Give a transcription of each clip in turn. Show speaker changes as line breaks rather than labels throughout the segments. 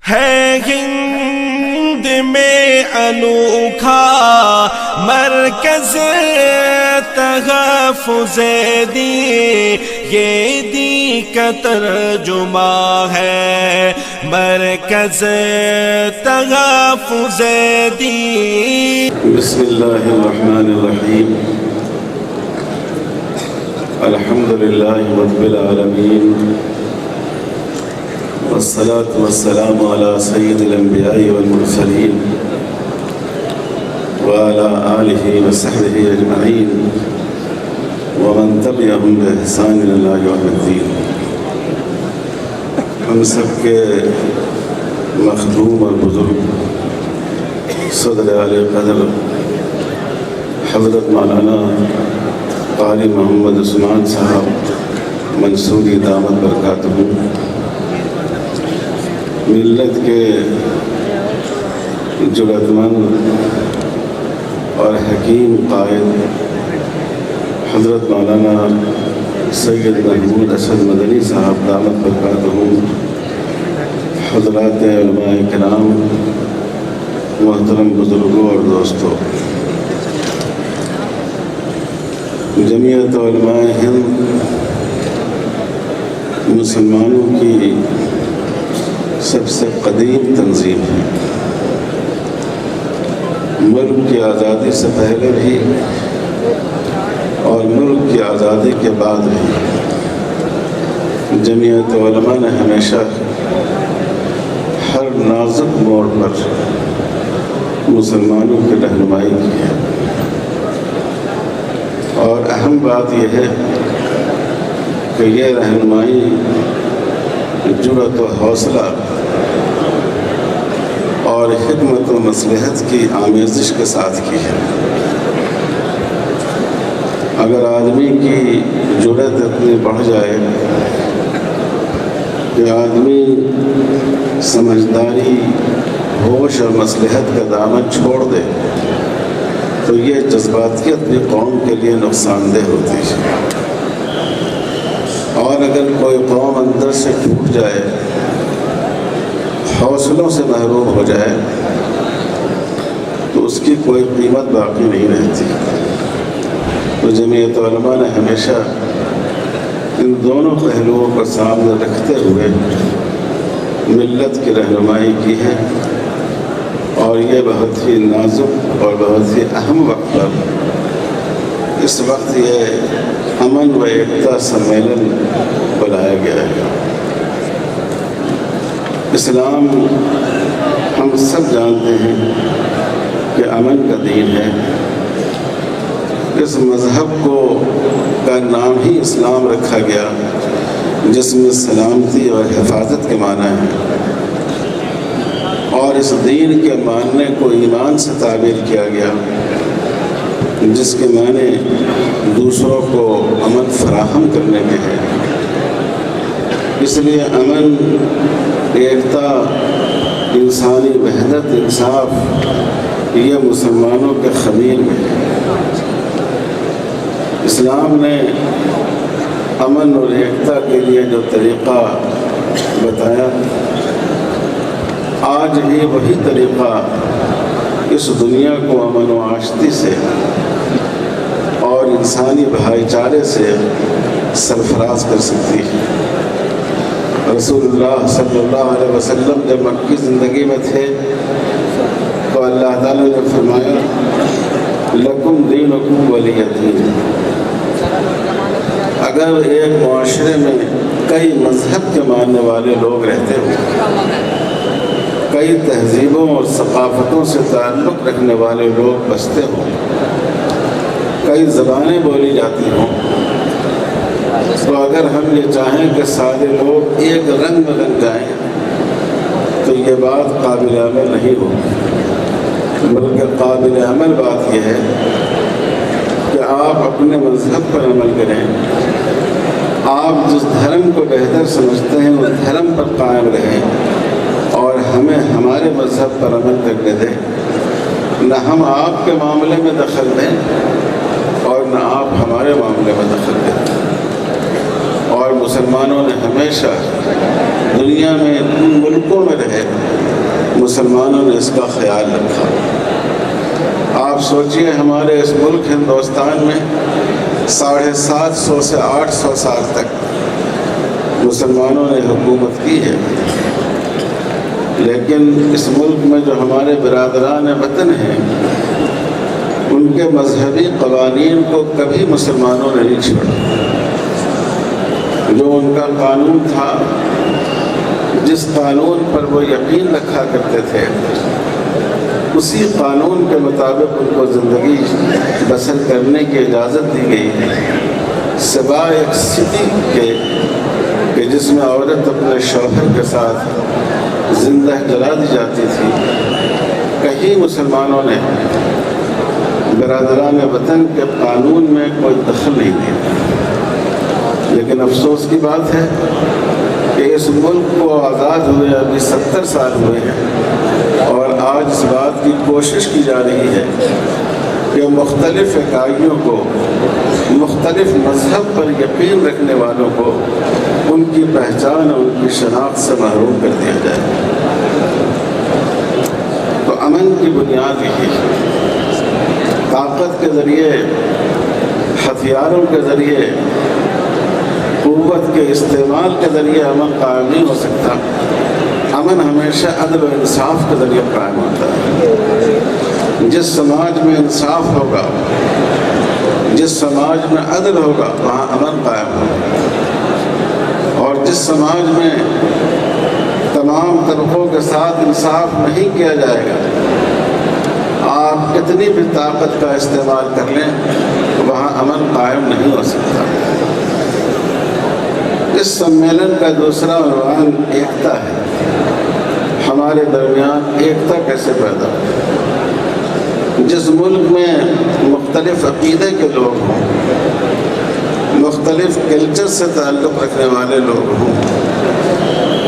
ہے ہند میں انوکھا مرکز تحفظ دی، یہ دی کا ترجمہ ہے مرکز تحفظ دی۔
بسم اللہ الرحمن الرحیم، الحمدللہ رب العالمین، والصلاة والسلام على سید الانبیاء والمرسلین وعلى آلہ وصحبہ اجمعین ومن تبعہم بإحسان الی یوم الدین۔ ہم سب کے مخدوم اور بزرگ صدر اعلی قدر حضرت مولانا قاری محمد عثمان صاحب منصوری دامت برکاتہ، ملت کے جرأت مند اور حکیم قائد حضرت مولانا سید محمود اسد مدنی صاحب دامت برکاتہ، حضرات علماء کرام، محترم بزرگوں اور دوستوں، جمعیت علماء ہند مسلمانوں کی سب سے قدیم تنظیم ہے۔ ملک کی آزادی سے پہلے بھی اور ملک کی آزادی کے بعد بھی جمعیت علماء نے ہمیشہ ہر نازک موڑ پر مسلمانوں کی رہنمائی کی ہے، اور اہم بات یہ ہے کہ یہ رہنمائی جرأت و حوصلہ اور حکمت و مصلحت کی آمیزش کے ساتھ کی ہے۔ اگر آدمی کی جرأت اتنی بڑھ جائے کہ آدمی سمجھداری، ہوش اور مصلحت کا دامن چھوڑ دے تو یہ جذباتیت بھی قوم کے لیے نقصان دہ ہوتی ہے، اور اگر کوئی قوم اندر سے ٹوٹ جائے، حوصلوں سے محروم ہو جائے تو اس کی کوئی قیمت باقی نہیں رہتی۔ تو جمعیت علماء نے ہمیشہ ان دونوں پہلوؤں کو سامنے رکھتے ہوئے ملت کی رہنمائی کی ہے، اور یہ بہت ہی نازک اور بہت ہی اہم وقت پر اس وقت یہ امن و ایکتا سمیلن بلایا گیا ہے۔ اسلام ہم سب جانتے ہیں کہ امن کا دین ہے۔ اس مذہب کا نام ہی اسلام رکھا گیا، جس میں سلامتی اور حفاظت کے معنی ہیں، اور اس دین کے ماننے کو ایمان سے تعبیر کیا گیا، جس کے معنی دوسروں کو امن فراہم کرنے کے ہیں۔ اس لیے امن، ایکتا، انسانی وحدت، انصاف یہ مسلمانوں کے خمیر میں ہے۔ اسلام نے امن اور ایکتا کے لیے جو طریقہ بتایا، آج بھی وہی طریقہ اس دنیا کو امن و آشتی سے اور انسانی بھائی چارے سے سرفراز کر سکتی ہے۔ رسول اللہ صلی اللہ علیہ وسلم جب مکی زندگی میں تھے تو اللہ تعالیٰ نے فرمایا لکم دینکم ولی دین۔ اگر ایک معاشرے میں کئی مذہب کے ماننے والے لوگ رہتے ہوں، کئی تہذیبوں اور ثقافتوں سے تعلق رکھنے والے لوگ بستے ہوں، کئی زبانیں بولی جاتی ہوں، تو اگر ہم یہ چاہیں کہ سارے لوگ ایک رنگ میں رنگ جائیں تو یہ بات قابل عمل نہیں ہوگی، بلکہ قابل عمل بات یہ ہے کہ آپ اپنے مذہب پر عمل کریں، آپ جس دھرم کو بہتر سمجھتے ہیں اس دھرم پر قائم رہیں، اور ہمیں ہمارے مذہب پر عمل کرنے دیں، نہ ہم آپ کے معاملے میں دخل دیں اور نہ آپ ہمارے معاملے میں دخل دیں۔ اور مسلمانوں نے ہمیشہ دنیا میں ان ملکوں میں رہے مسلمانوں نے اس کا خیال رکھا۔ آپ سوچئے ہمارے اس ملک ہندوستان میں 750 سے 800 سال تک مسلمانوں نے حکومت کی ہے، لیکن اس ملک میں جو ہمارے برادران وطن ہیں ان کے مذہبی قوانین کو کبھی مسلمانوں نے نہیں چھوڑا۔ جو ان کا قانون تھا، جس قانون پر وہ یقین رکھا کرتے تھے، اسی قانون کے مطابق ان کو زندگی بسر کرنے کی اجازت دی گئی ہے، سوائے ایک سٹی کے کہ جس میں عورت اپنے شوہر کے ساتھ زندہ جلا دی جاتی تھی۔ کہیں مسلمانوں نے برادران وطن کے قانون میں کوئی دخل نہیں دیا۔ لیکن افسوس کی بات ہے کہ اس ملک کو آزاد ہوئے ابھی 70 سال ہوئے ہیں، اور آج اس بات کی کوشش کی جا رہی ہے کہ مختلف اکائیوں کو، مختلف مذہب پر یقین رکھنے والوں کو ان کی پہچان اور ان کی شناخت سے محروم کر دیا جائے۔ تو امن کی بنیاد یہی ہے، طاقت کے ذریعے، ہتھیاروں کے ذریعے، قوت کے استعمال کے ذریعے امن قائم نہیں ہو سکتا۔ امن ہمیشہ عدل و انصاف کے ذریعے قائم ہوتا ہے۔ جس سماج میں انصاف ہوگا، جس سماج میں عدل ہوگا، وہاں امن قائم ہوگا، اور جس سماج میں تمام طبقوں کے ساتھ انصاف نہیں کیا جائے گا، آپ کتنی بھی طاقت کا استعمال کر لیں، وہاں امن قائم نہیں ہو سکتا۔ اس سمیلن کا دوسرا عنوان ایکتا ہے۔ ہمارے درمیان ایکتا کیسے پیدا ہو؟ جس ملک میں مختلف عقیدے کے لوگ ہوں، مختلف کلچر سے تعلق رکھنے والے لوگ ہوں،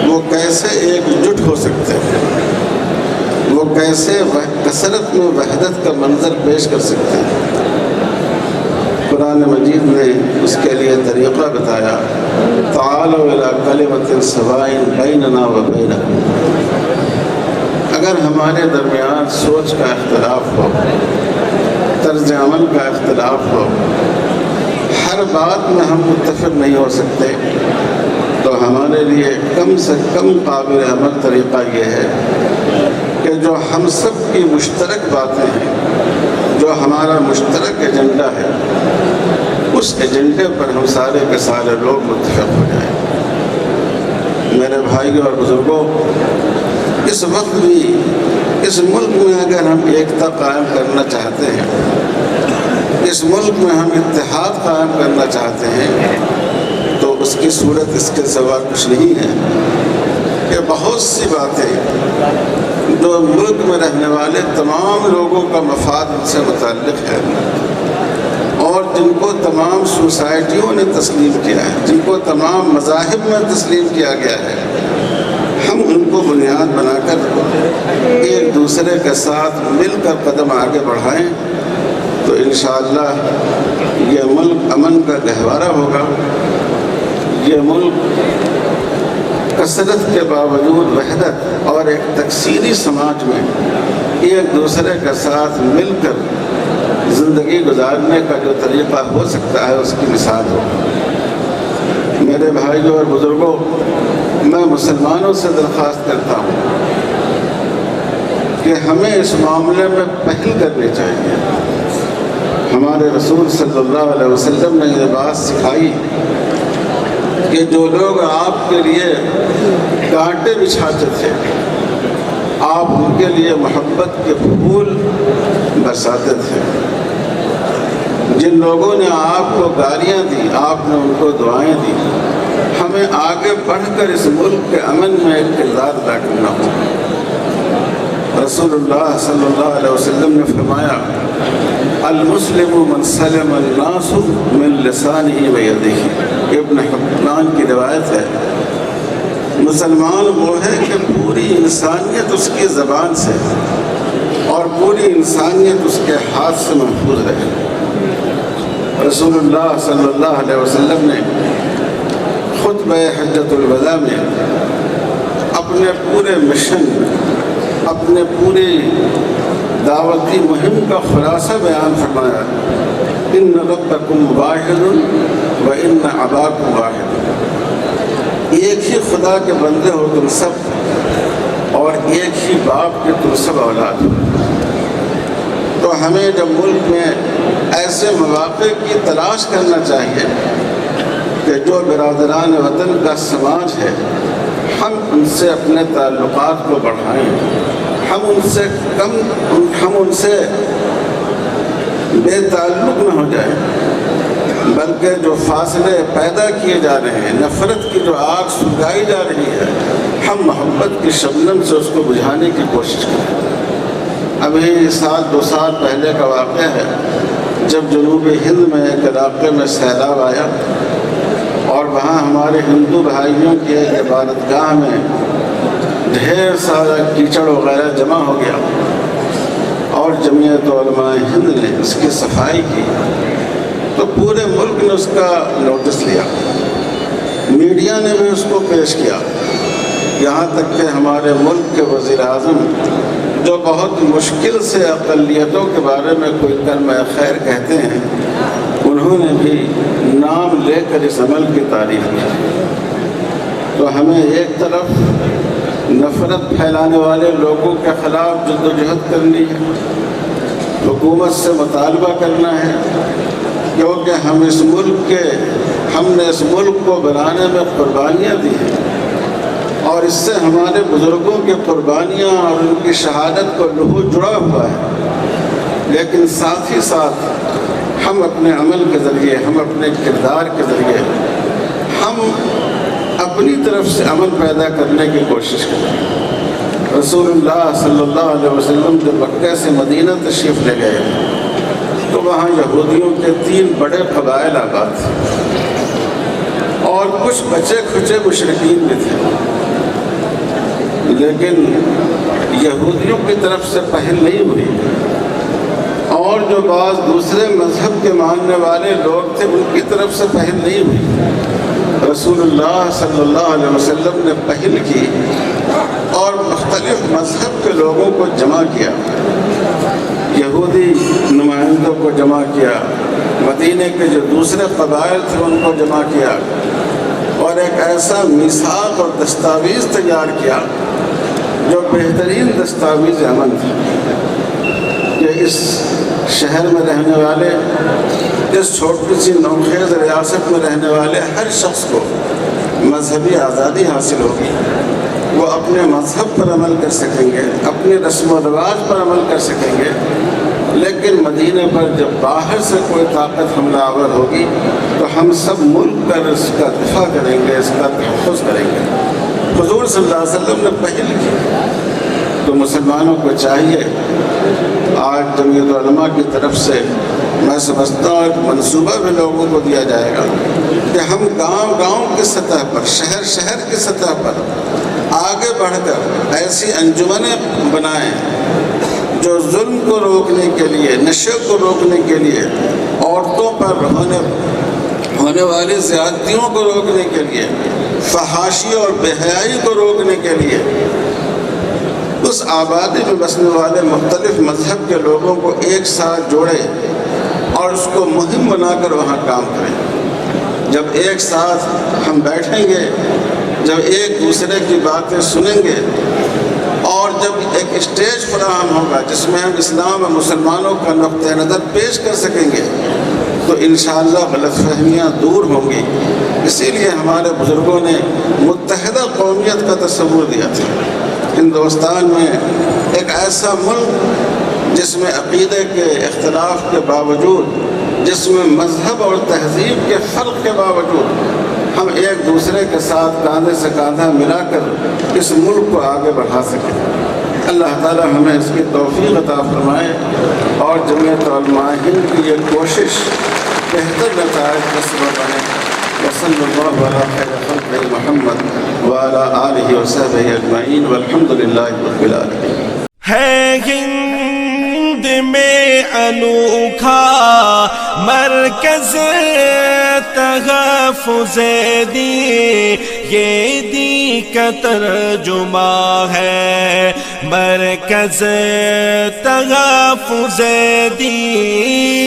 وہ کیسے ایک جٹ ہو سکتے ہیں؟ وہ کیسے کثرت میں وحدت کا منظر پیش کر سکتے ہیں؟ قرآن مجید نے اس کے لیے طریقہ بتایا، تعالوا الی کلمۃ سواء بیننا و بینکم۔ اگر ہمارے درمیان سوچ کا اختلاف ہو، طرز عمل کا اختلاف ہو، ہر بات میں ہم متفق نہیں ہو سکتے، تو ہمارے لیے کم سے کم قابل عمل طریقہ یہ ہے کہ جو ہم سب کی مشترک باتیں ہیں، جو ہمارا مشترک ایجنڈا ہے، اس ایجنڈے پر ہم سارے کے سارے لوگ متفق ہو جائیں۔ میرے بھائیوں اور بزرگوں، اس وقت بھی اس ملک میں اگر ہم ایکتا قائم کرنا چاہتے ہیں، اس ملک میں ہم اتحاد قائم کرنا چاہتے ہیں، تو اس کی صورت اس کے سوا کچھ نہیں ہے کہ بہت سی باتیں جو ملک میں رہنے والے تمام لوگوں کا مفاد ان سے متعلق ہے، اور جن کو تمام سوسائٹیوں نے تسلیم کیا ہے، جن کو تمام مذاہب میں تسلیم کیا گیا ہے، ہم ان کو بنیاد بنا کر ایک دوسرے کے ساتھ مل کر قدم آگے بڑھائیں، تو انشاءاللہ یہ ملک امن کا گہوارہ ہوگا۔ یہ ملک کثرت کے باوجود وحدت اور ایک تکثیری سماج میں ایک دوسرے کے ساتھ مل کر زندگی گزارنے کا جو طریقہ ہو سکتا ہے، اس کی مثال ہو۔ میرے بھائیوں اور بزرگوں، میں مسلمانوں سے درخواست کرتا ہوں کہ ہمیں اس معاملے میں پہل کرنی چاہیے۔ ہمارے رسول صلی اللہ علیہ وسلم نے یہ بات سکھائی کہ جو لوگ آپ کے لیے کانٹے بچھاتے تھے، آپ ان کے لیے محبت کے پھول برساتے تھے۔ جن لوگوں نے آپ کو گالیاں دی، آپ نے ان کو دعائیں دی۔ ہمیں آگے بڑھ کر اس ملک کے امن میں ایک کردار ادا کرنا ہوگا۔ رسول اللہ صلی اللہ علیہ وسلم نے فرمایا، المسلم من سلم الناس من لسانہ و یدہ۔ ابن حبان کی روایت ہے، مسلمان وہ ہے کہ پوری انسانیت اس کی زبان سے اور پوری انسانیت اس کے ہاتھ سے محفوظ رہے۔ رسول اللہ صلی اللہ علیہ وسلم نے خطبہ حجۃ الوداع میں اپنے پورے مشن، اپنے پوری دعوتی مہم کا خلاصہ بیان فرمایا، ان ربکم واحد و ان اباکم واحد، ایک ہی خدا کے بندے ہو تم سب، اور ایک ہی باپ کے تم سب اولاد ہو۔ تو ہمیں جب ملک میں ایسے مواقع کی تلاش کرنا چاہیے کہ جو برادران وطن کا سماج ہے، ہم ان سے اپنے تعلقات کو بڑھائیں، ہم ان سے بے تعلق نہ ہو جائیں، بلکہ جو فاصلے پیدا کیے جا رہے ہیں، نفرت کی جو آگ سلگائی جا رہی ہے، ہم محبت کی شبنم سے اس کو بجھانے کی کوشش کریں۔ ابھی 1-2 سال پہلے کا واقعہ ہے، جب جنوبی ہند میں ایک علاقے میں سیلاب آیا اور وہاں ہمارے ہندو بھائیوں کی ایک عبادت گاہ میں ڈھیر سارا کیچڑ وغیرہ جمع ہو گیا، اور جمعیت علماء ہند نے اس کی صفائی کی، تو پورے ملک نے اس کا نوٹس لیا، میڈیا نے بھی اس کو پیش کیا، یہاں تک کہ ہمارے ملک کے وزیر اعظم جو بہت مشکل سے اقلیتوں کے بارے میں کوئی کلمہ خیر کہتے ہیں، انہوں نے بھی نام لے کر اس عمل کی تعریف کی۔ تو ہمیں ایک طرف نفرت پھیلانے والے لوگوں کے خلاف جدوجہد کرنی ہے، حکومت سے مطالبہ کرنا ہے، کیونکہ ہم نے اس ملک کو بنانے میں قربانیاں دی ہیں، اور اس سے ہمارے بزرگوں کی قربانیاں اور ان کی شہادت کو لہو جڑا ہوا ہے، لیکن ساتھ ہی ساتھ ہم اپنے عمل کے ذریعے، ہم اپنے کردار کے ذریعے، ہم اپنی طرف سے عمل پیدا کرنے کی کوشش کریں۔ رسول اللہ صلی اللہ علیہ وسلم جب مکہ سے مدینہ تشریف لے گئے تو وہاں یہودیوں کے 3 بڑے قبائل آباد تھے، اور کچھ بچے کھچے مشرکین بھی تھے، لیکن یہودیوں کی طرف سے پہل نہیں ہوئی، اور جو بعض دوسرے مذہب کے ماننے والے لوگ تھے ان کی طرف سے پہل نہیں ہوئی۔ رسول اللہ صلی اللہ علیہ وسلم نے پہل کی اور مختلف مذہب کے لوگوں کو جمع کیا، یہودی نمائندوں کو جمع کیا، مدینے کے جو دوسرے قبائل تھے ان کو جمع کیا، اور ایک ایسا میثاق اور دستاویز تیار کیا جو بہترین دستاویز امن تھی کہ اس شہر میں رہنے والے، اس چھوٹی سی نوخیز ریاست میں رہنے والے ہر شخص کو مذہبی آزادی حاصل ہوگی، وہ اپنے مذہب پر عمل کر سکیں گے، اپنے رسم و رواج پر عمل کر سکیں گے، لیکن مدینہ پر جب باہر سے کوئی طاقت حملہ آور ہوگی تو ہم سب مل کر اس کا دفاع کریں گے، اس کا تحفظ کریں گے۔ حضور صلی اللہ علیہ وسلم نے پہل کی، تو مسلمانوں کو چاہیے، آج جمعیت علماء کی طرف سے میں سمجھتا ہوں ایک منصوبہ بھی لوگوں کو دیا جائے گا کہ ہم گاؤں گاؤں کی سطح پر، شہر شہر کی سطح پر آگے بڑھ کر ایسی انجمنیں بنائیں جو ظلم کو روکنے کے لیے، نشے کو روکنے کے لیے، عورتوں پر ہونے والی زیادتیوں کو روکنے کے لیے، فحاشی اور بے حیائی کو روکنے کے لیے اس آبادی میں بسنے والے مختلف مذہب کے لوگوں کو ایک ساتھ جوڑے اور اس کو مہم بنا کر وہاں کام کریں۔ جب ایک ساتھ ہم بیٹھیں گے، جب ایک دوسرے کی باتیں سنیں گے، اور جب ایک اسٹیج فراہم ہوگا جس میں ہم اسلام اور مسلمانوں کا نقطہ نظر پیش کر سکیں گے، تو انشاءاللہ غلط فہمیاں دور ہوں گی۔ اسی لیے ہمارے بزرگوں نے متحدہ قومیت کا تصور دیا تھا۔ ہندوستان میں ایک ایسا ملک جس میں عقیدے کے اختلاف کے باوجود، جس میں مذہب اور تہذیب کے فرق کے باوجود ہم ایک دوسرے کے ساتھ کاندھے سے کاندھا ملا کر اس ملک کو آگے بڑھا سکیں۔ اللہ تعالی ہمیں اس کی توفیق عطا فرمائے، اور جمعیت علماء ہند کی یہ کوشش بہتر نتائج کا سبب بنے۔ وصلی اللہ علی خیر خلقہ محمد وعلی آلہ وصحبہ اجمعین والحمد للہ رب العالمین۔
ہے ہند میں انوکھا مرکز تحفظ دین، یہ دین کا ترجمہ ہے مرکز تحفظ دین